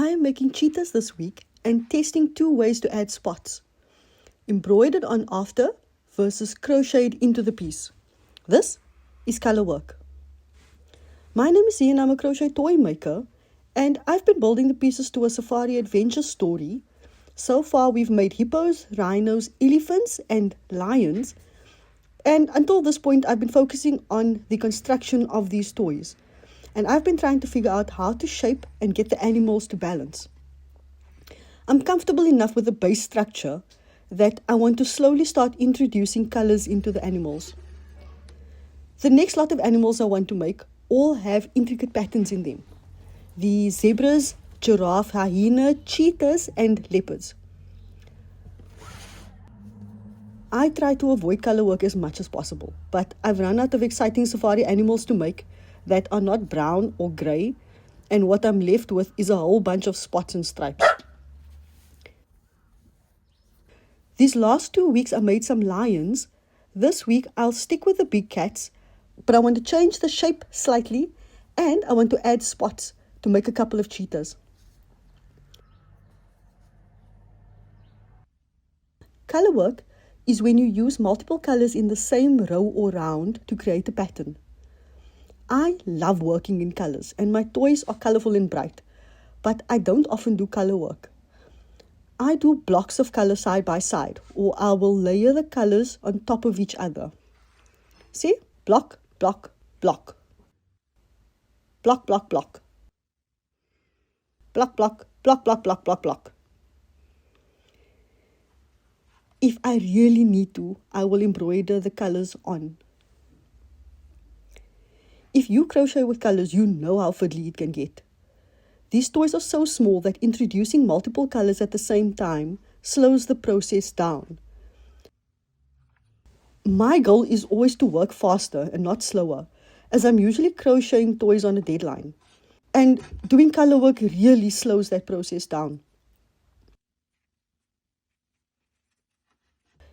I am making cheetahs this week and testing 2 ways to add spots. Embroidered on after versus crocheted into the piece. This is color work. My name is Ian, I'm a crochet toy maker, and I've been building the pieces to a safari adventure story. So far we've made hippos, rhinos, elephants and lions, and until this point I've been focusing on the construction of these toys. And I've been trying to figure out how to shape and get the animals to balance. I'm comfortable enough with the base structure that I want to slowly start introducing colors into the animals. The next lot of animals I want to make all have intricate patterns in them. The zebras, giraffe, hyena, cheetahs and leopards. I try to avoid color work as much as possible, but I've run out of exciting safari animals to make that are not brown or grey, and what I'm left with is a whole bunch of spots and stripes. These last 2 weeks I made some lions. This week I'll stick with the big cats, but I want to change the shape slightly and I want to add spots to make a couple of cheetahs. Color work is when you use multiple colors in the same row or round to create a pattern. I love working in colors and my toys are colorful and bright, but I don't often do color work. I do blocks of color side by side, or I will layer the colors on top of each other. See? Block, block, block. Block, block, block. Block, block, block, block, block, block, block. If I really need to, I will embroider the colors on. If you crochet with colors, you know how fiddly it can get. These toys are so small that introducing multiple colors at the same time slows the process down. My goal is always to work faster and not slower, as I'm usually crocheting toys on a deadline. And doing color work really slows that process down.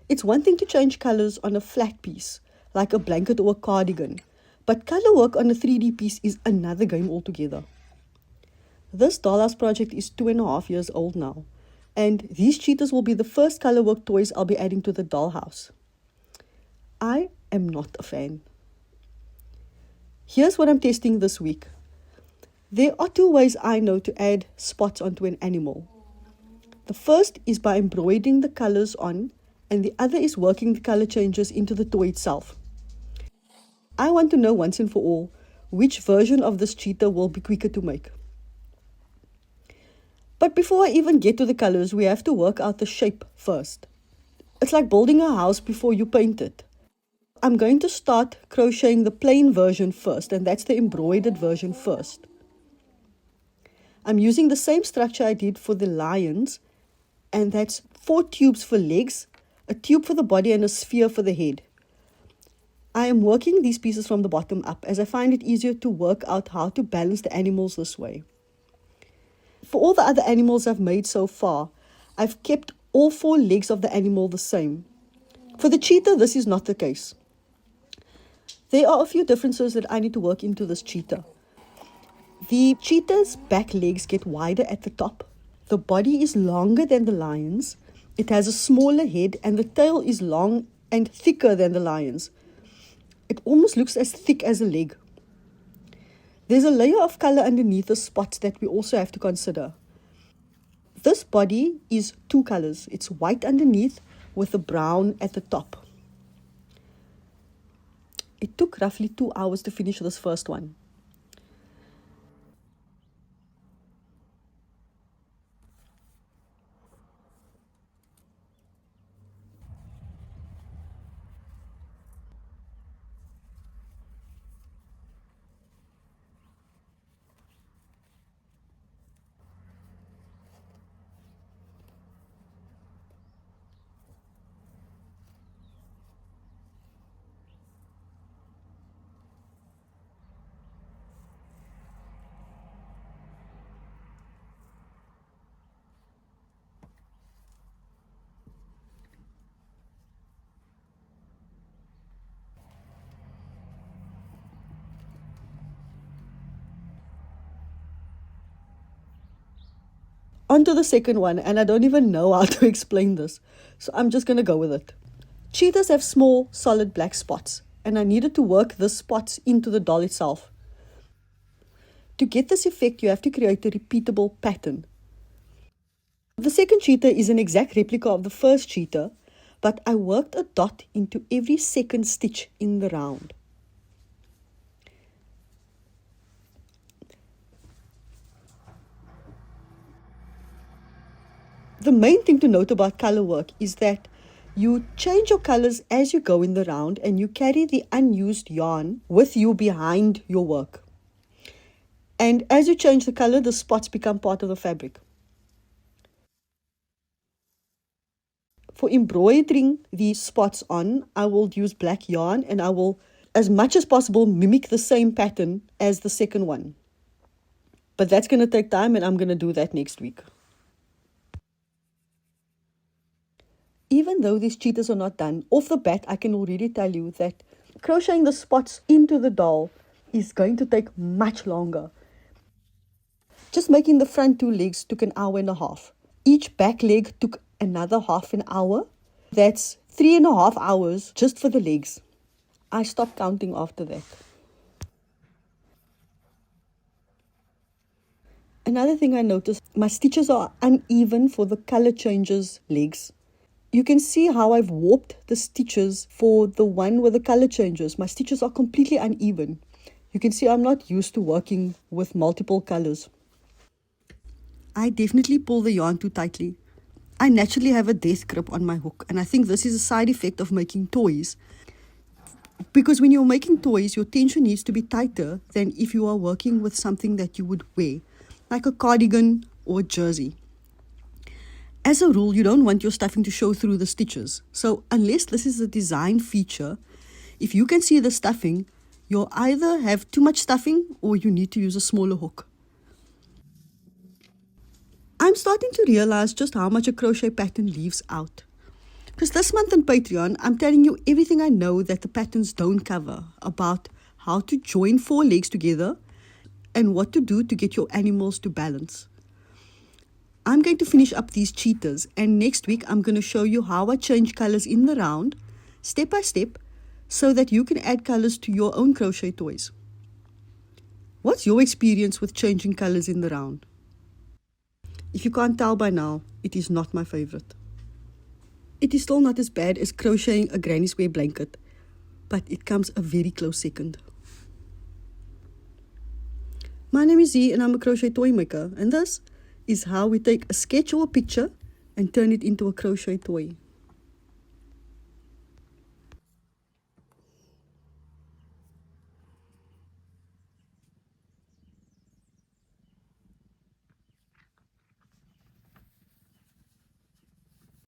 It's one thing to change colors on a flat piece, like a blanket or a cardigan, but color work on a 3D piece is another game altogether. This dollhouse project is 2.5 years old now, and these cheetahs will be the first color work toys I'll be adding to the dollhouse. I am not a fan. Here's what I'm testing this week. There are 2 ways I know to add spots onto an animal. The first is by embroidering the colors on, and the other is working the color changes into the toy itself. I want to know once and for all which version of this cheetah will be quicker to make. But before I even get to the colors, we have to work out the shape first. It's like building a house before you paint it. I'm going to start crocheting the plain version first, and that's the embroidered version first. I'm using the same structure I did for the lions, and that's 4 tubes for legs, a tube for the body and a sphere for the head. I am working these pieces from the bottom up as I find it easier to work out how to balance the animals this way. For all the other animals I've made so far, I've kept all 4 legs of the animal the same. For the cheetah, this is not the case. There are a few differences that I need to work into this cheetah. The cheetah's back legs get wider at the top. The body is longer than the lion's. It has a smaller head and the tail is long and thicker than the lion's. It almost looks as thick as a leg. There's a layer of color underneath the spots that we also have to consider. This body is 2 colors. It's white underneath with a brown at the top. It took roughly 2 hours to finish this first one. On to the second one, and I don't even know how to explain this, so I'm just going to go with it. Cheetahs have small, solid black spots, and I needed to work the spots into the doll itself. To get this effect, you have to create a repeatable pattern. The second cheetah is an exact replica of the first cheetah, but I worked a dot into every second stitch in the round. The main thing to note about color work is that you change your colors as you go in the round, and you carry the unused yarn with you behind your work. And as you change the color, the spots become part of the fabric. For embroidering these spots on, I will use black yarn, and I will, as much as possible, mimic the same pattern as the second one. But that's going to take time, and I'm going to do that next week. Even though these cheetahs are not done, off the bat I can already tell you that crocheting the spots into the doll is going to take much longer. Just making the front two legs took an hour and a half. Each back leg took another half an hour. That's 3.5 hours just for the legs. I stopped counting after that. Another thing I noticed, my stitches are uneven for the color changes legs. You can see how I've warped the stitches for the one with the color changes. My stitches are completely uneven. You can see I'm not used to working with multiple colors. I definitely pull the yarn too tightly. I naturally have a death grip on my hook, and I think this is a side effect of making toys. Because when you're making toys, your tension needs to be tighter than if you are working with something that you would wear, like a cardigan or a jersey. As a rule, you don't want your stuffing to show through the stitches. So unless this is a design feature, if you can see the stuffing, you'll either have too much stuffing or you need to use a smaller hook. I'm starting to realize just how much a crochet pattern leaves out. Because this month on Patreon, I'm telling you everything I know that the patterns don't cover about how to join 4 legs together and what to do to get your animals to balance. I'm going to finish up these cheetahs, and next week I'm going to show you how I change colors in the round, step by step, so that you can add colors to your own crochet toys. What's your experience with changing colors in the round? If you can't tell by now, it is not my favorite. It is still not as bad as crocheting a granny square blanket, but it comes a very close second. My name is Z, and I'm a crochet toy maker, and this is how we take a sketch or a picture and turn it into a crochet toy.